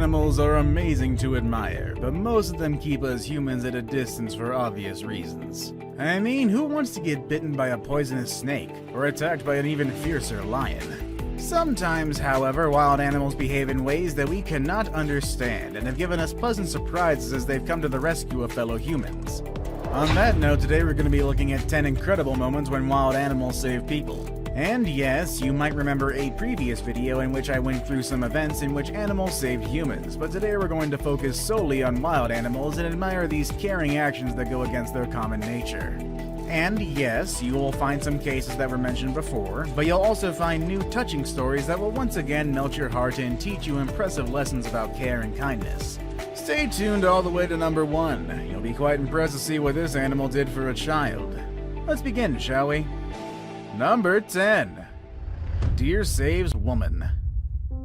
animals are amazing to admire, but most of them keep us humans at a distance for obvious reasons. I mean, who wants to get bitten by a poisonous snake, or attacked by an even fiercer lion? Sometimes, however, wild animals behave in ways that we cannot understand and have given us pleasant surprises as they've come to the rescue of fellow humans. On that note, today we're going to be looking at 10 incredible moments when wild animals save people. And yes, you might remember a previous video in which I went through some events in which animals saved humans, but today we're going to focus solely on wild animals and admire these caring actions that go against their common nature. And yes, you will find some cases that were mentioned before, but you'll also find new touching stories that will once again melt your heart and teach you impressive lessons about care and kindness. Stay tuned all the way to number 1. You'll be quite impressed to see what this animal did for a child. Let's begin, shall we? Number 10. Deer saves woman.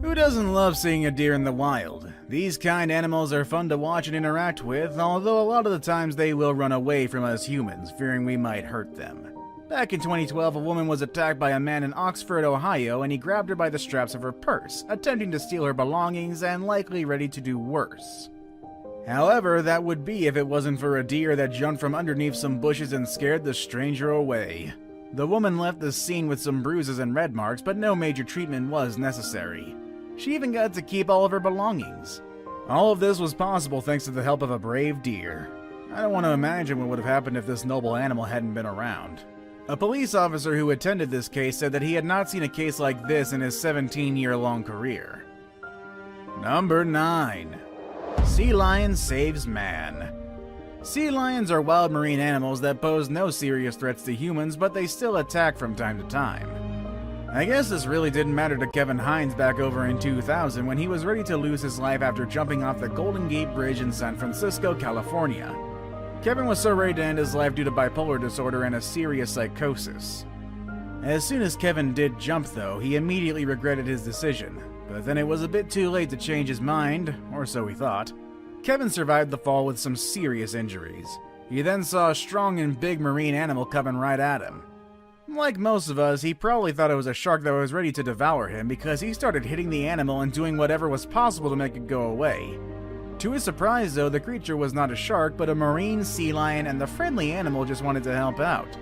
Who doesn't love seeing a deer in the wild? These kind animals are fun to watch and interact with, although a lot of the times they will run away from us humans, fearing we might hurt them. Back in 2012, a woman was attacked by a man in Oxford, Ohio, and he grabbed her by the straps of her purse, attempting to steal her belongings and likely ready to do worse. However, that would be if it wasn't for a deer that jumped from underneath some bushes and scared the stranger away. The woman left the scene with some bruises and red marks, but no major treatment was necessary. She even got to keep all of her belongings. All of this was possible thanks to the help of a brave deer. I don't want to imagine what would have happened if this noble animal hadn't been around. A police officer who attended this case said that he had not seen a case like this in his 17-year-long career. Number 9. Sea lion saves man. Sea lions are wild marine animals that pose no serious threats to humans, but they still attack from time to time. I guess this really didn't matter to Kevin Hines back over in 2000 when he was ready to lose his life after jumping off the Golden Gate Bridge in San Francisco, California. Kevin was so ready to end his life due to bipolar disorder and a serious psychosis. As soon as Kevin did jump though, he immediately regretted his decision, but then it was a bit too late to change his mind, or so he thought. Kevin survived the fall with some serious injuries. He then saw a strong and big marine animal coming right at him. Like most of us, he probably thought it was a shark that was ready to devour him because he started hitting the animal and doing whatever was possible to make it go away. To his surprise though, the creature was not a shark but a marine sea lion, and the friendly animal just wanted to help out.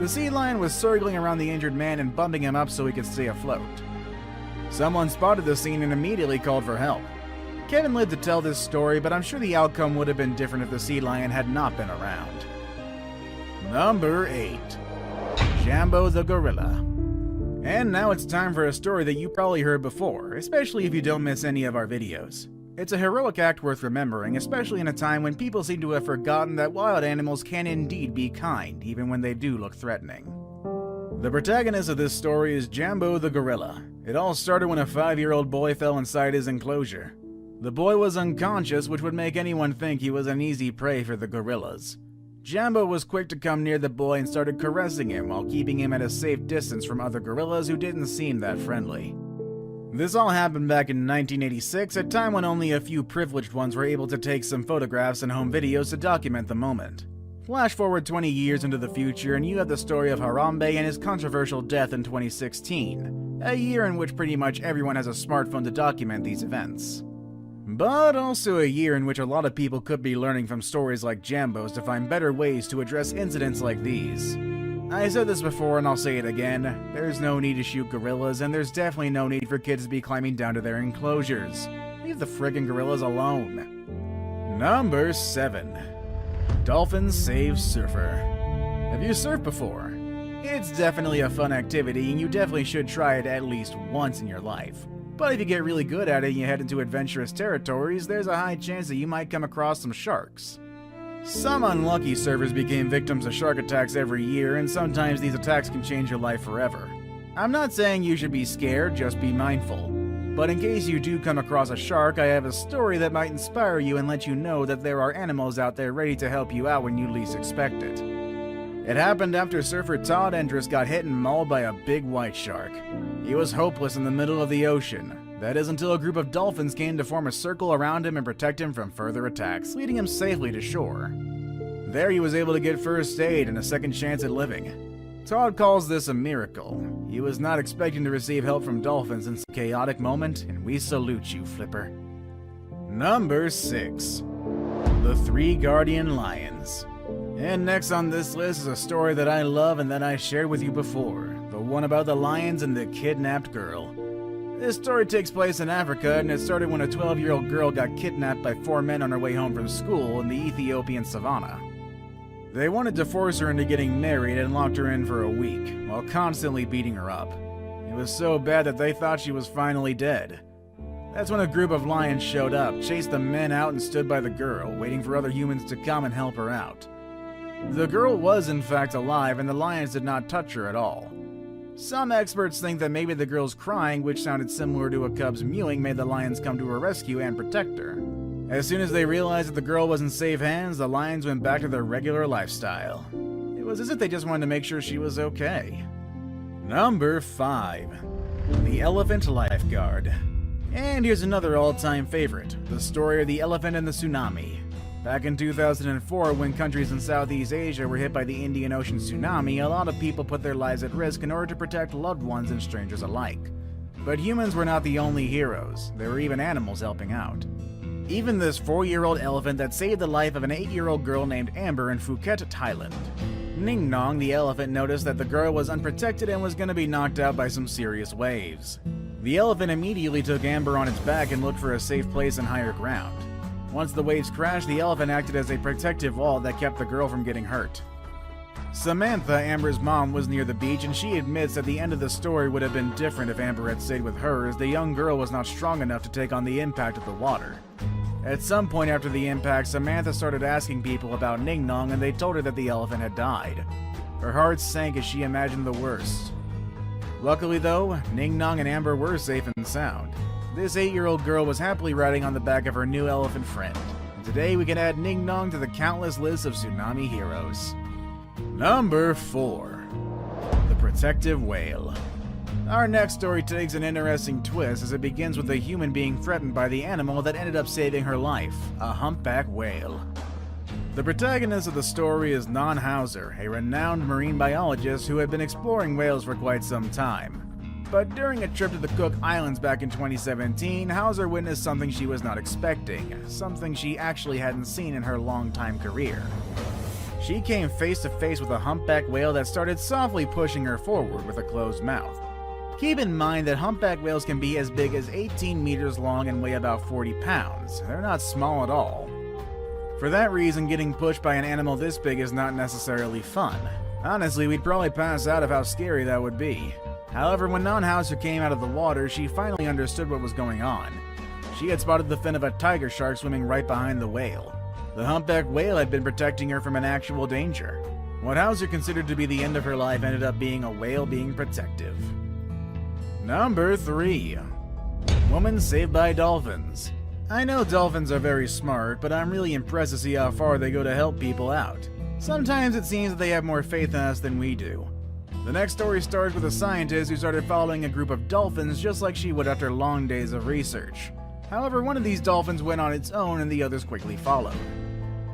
The sea lion was circling around the injured man and bumping him up so he could stay afloat. Someone spotted the scene and immediately called for help. Kevin lived to tell this story, but I'm sure the outcome would have been different if the sea lion had not been around. Number 8. Jambo the Gorilla. And now it's time for a story that you probably heard before, especially if you don't miss any of our videos. It's a heroic act worth remembering, especially in a time when people seem to have forgotten that wild animals can indeed be kind, even when they do look threatening. The protagonist of this story is Jambo the Gorilla. It all started when a 5-year-old boy fell inside his enclosure. The boy was unconscious, which would make anyone think he was an easy prey for the gorillas. Jambo was quick to come near the boy and started caressing him while keeping him at a safe distance from other gorillas who didn't seem that friendly. This all happened back in 1986, a time when only a few privileged ones were able to take some photographs and home videos to document the moment. Flash forward 20 years into the future and you have the story of Harambe and his controversial death in 2016, a year in which pretty much everyone has a smartphone to document these events. But also a year in which a lot of people could be learning from stories like Jambo's to find better ways to address incidents like these. I said this before and I'll say it again, there's no need to shoot gorillas and there's definitely no need for kids to be climbing down to their enclosures. Leave the friggin' gorillas alone. Number 7. Dolphins save surfer. Have you surfed before? It's definitely a fun activity and you definitely should try it at least once in your life. But if you get really good at it and you head into adventurous territories, there's a high chance that you might come across some sharks. Some unlucky surfers became victims of shark attacks every year, and sometimes these attacks can change your life forever. I'm not saying you should be scared, just be mindful. But in case you do come across a shark, I have a story that might inspire you and let you know that there are animals out there ready to help you out when you least expect it. It happened after surfer Todd Endress got hit and mauled by a big white shark. He was hopeless in the middle of the ocean. That is until a group of dolphins came to form a circle around him and protect him from further attacks, leading him safely to shore. There he was able to get first aid and a second chance at living. Todd calls this a miracle. He was not expecting to receive help from dolphins in this chaotic moment, and we salute you, Flipper. Number 6. The Three Guardian Lions. And next on this list is a story that I love and that I shared with you before. The one about the lions and the kidnapped girl. This story takes place in Africa, and it started when a 12-year-old girl got kidnapped by 4 men on her way home from school in the Ethiopian savannah. They wanted to force her into getting married and locked her in for a week, while constantly beating her up. It was so bad that they thought she was finally dead. That's when a group of lions showed up, chased the men out, and stood by the girl, waiting for other humans to come and help her out. The girl was in fact alive, and the lions did not touch her at all. Some experts think that maybe the girl's crying, which sounded similar to a cub's mewing, made the lions come to her rescue and protect her. As soon as they realized that the girl was in safe hands, the lions went back to their regular lifestyle. It was as if they just wanted to make sure she was okay. Number 5. The Elephant Lifeguard. And here's another all-time favorite, the story of the elephant and the tsunami. Back in 2004, when countries in Southeast Asia were hit by the Indian Ocean tsunami, a lot of people put their lives at risk in order to protect loved ones and strangers alike. But humans were not the only heroes. There were even animals helping out. Even this 4-year-old elephant that saved the life of an 8-year-old girl named Amber in Phuket, Thailand. Ning Nong, the elephant, noticed that the girl was unprotected and was going to be knocked out by some serious waves. The elephant immediately took Amber on its back and looked for a safe place and higher ground. Once the waves crashed, the elephant acted as a protective wall that kept the girl from getting hurt. Samantha, Amber's mom, was near the beach, and she admits that the end of the story would have been different if Amber had stayed with her, as the young girl was not strong enough to take on the impact of the water. At some point after the impact, Samantha started asking people about Ning Nong, and they told her that the elephant had died. Her heart sank as she imagined the worst. Luckily though, Ning Nong and Amber were safe and sound. This 8-year-old girl was happily riding on the back of her new elephant friend. And today we can add Ning Nong to the countless list of tsunami heroes. Number 4. The Protective Whale. Our next story takes an interesting twist as it begins with a human being threatened by the animal that ended up saving her life, a humpback whale. The protagonist of the story is Non Hauser, a renowned marine biologist who had been exploring whales for quite some time. But during a trip to the Cook Islands back in 2017, Hauser witnessed something she was not expecting, something she actually hadn't seen in her long-time career. She came face to face with a humpback whale that started softly pushing her forward with a closed mouth. Keep in mind that humpback whales can be as big as 18 meters long and weigh about 40 pounds. They're not small at all. For that reason, getting pushed by an animal this big is not necessarily fun. Honestly, we'd probably pass out of how scary that would be. However, when Non Hauser came out of the water, she finally understood what was going on. She had spotted the fin of a tiger shark swimming right behind the whale. The humpback whale had been protecting her from an actual danger. What Hauser considered to be the end of her life ended up being a whale being protective. Number 3. Woman saved by dolphins. I know dolphins are very smart, but I'm really impressed to see how far they go to help people out. Sometimes it seems that they have more faith in us than we do. The next story starts with a scientist who started following a group of dolphins just like she would after long days of research. However, one of these dolphins went on its own and the others quickly followed.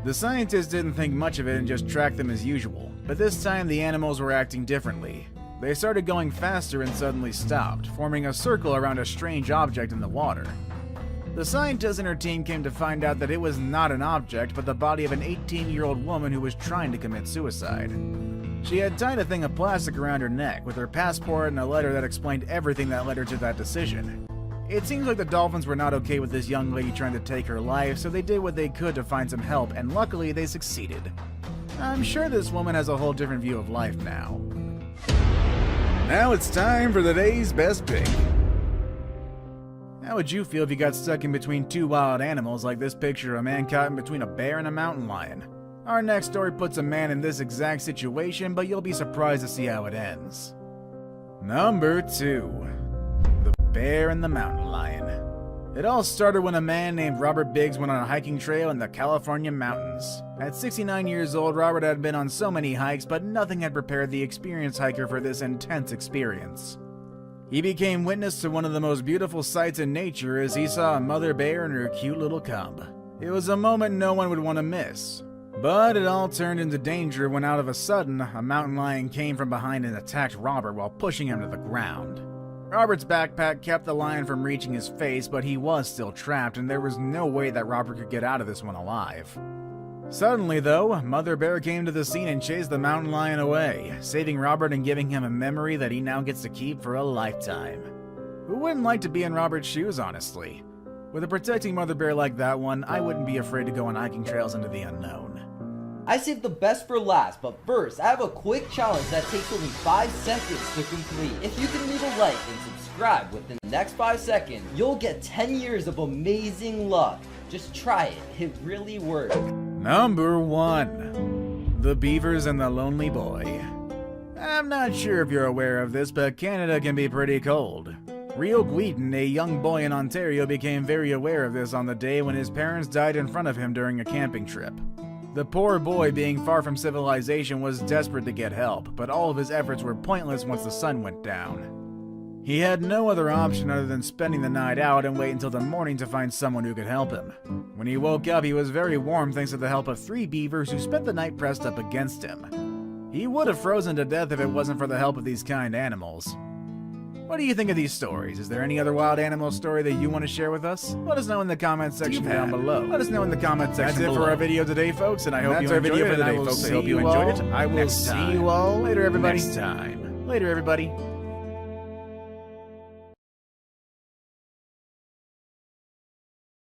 The scientist didn't think much of it and just tracked them as usual, but this time the animals were acting differently. They started going faster and suddenly stopped, forming a circle around a strange object in the water. The scientist and her team came to find out that it was not an object, but the body of an 18-year-old woman who was trying to commit suicide. She had tied a thing of plastic around her neck with her passport and a letter that explained everything that led her to that decision. It seems like the dolphins were not okay with this young lady trying to take her life, so they did what they could to find some help, and luckily they succeeded. I'm sure this woman has a whole different view of life now. Now it's time for the day's best pick. How would you feel if you got stuck in between two wild animals like this picture of a man caught in between a bear and a mountain lion? Our next story puts a man in this exact situation, but you'll be surprised to see how it ends. Number 2. The Bear and the Mountain Lion. It all started when a man named Robert Biggs went on a hiking trail in the California mountains. At 69 years old, Robert had been on so many hikes, but nothing had prepared the experienced hiker for this intense experience. He became witness to one of the most beautiful sights in nature as he saw a mother bear and her cute little cub. It was a moment no one would want to miss. But it all turned into danger when out of a sudden, a mountain lion came from behind and attacked Robert while pushing him to the ground. Robert's backpack kept the lion from reaching his face, but he was still trapped, and there was no way that Robert could get out of this one alive. Suddenly, though, Mother Bear came to the scene and chased the mountain lion away, saving Robert and giving him a memory that he now gets to keep for a lifetime. Who wouldn't like to be in Robert's shoes, honestly? With a protecting Mother Bear like that one, I wouldn't be afraid to go on hiking trails into the unknown. I saved the best for last, but first, I have a quick challenge that takes only 5 seconds to complete. If you can leave a like and subscribe within the next 5 seconds, you'll get 10 years of amazing luck. Just try it, it really works. Number 1. The Beavers and the Lonely Boy. I'm not sure if you're aware of this, but Canada can be pretty cold. Rio Guidon, a young boy in Ontario, became very aware of this on the day when his parents died in front of him during a camping trip. The poor boy, being far from civilization, was desperate to get help, but all of his efforts were pointless once the sun went down. He had no other option other than spending the night out and wait until the morning to find someone who could help him. When he woke up, he was very warm thanks to the help of 3 beavers who spent the night pressed up against him. He would have frozen to death if it wasn't for the help of these kind animals. What do you think of these stories? Is there any other wild animal story that you want to share with us? Let us know in the comment section down below. Let us know in the comment section. That's it for our video today, folks, and I hope you enjoyed it. I will see you all. I will see you all later, everybody. Next time. Later, everybody.